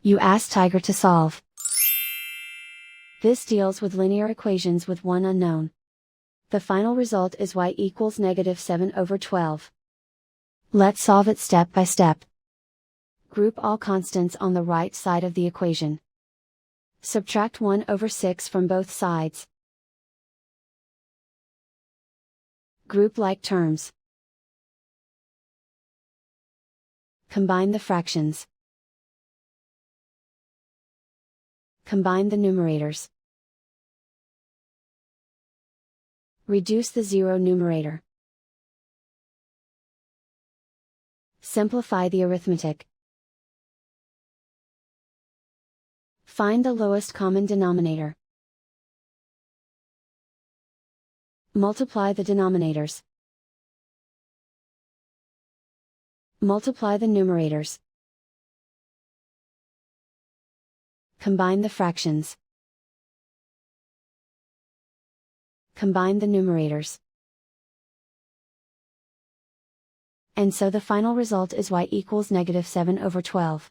You ask Tiger to solve. This deals with linear equations with one unknown. The final result is y equals -7/12. Let's solve it step by step. Group all constants on the right side of the equation. Subtract 1/6 from both sides. Group like terms. Combine the fractions. Combine the numerators. Reduce the zero numerator. Simplify the arithmetic. Find the lowest common denominator. Multiply the denominators. Multiply the numerators. Combine the fractions. Combine the numerators. And so the final result is y equals -7/12.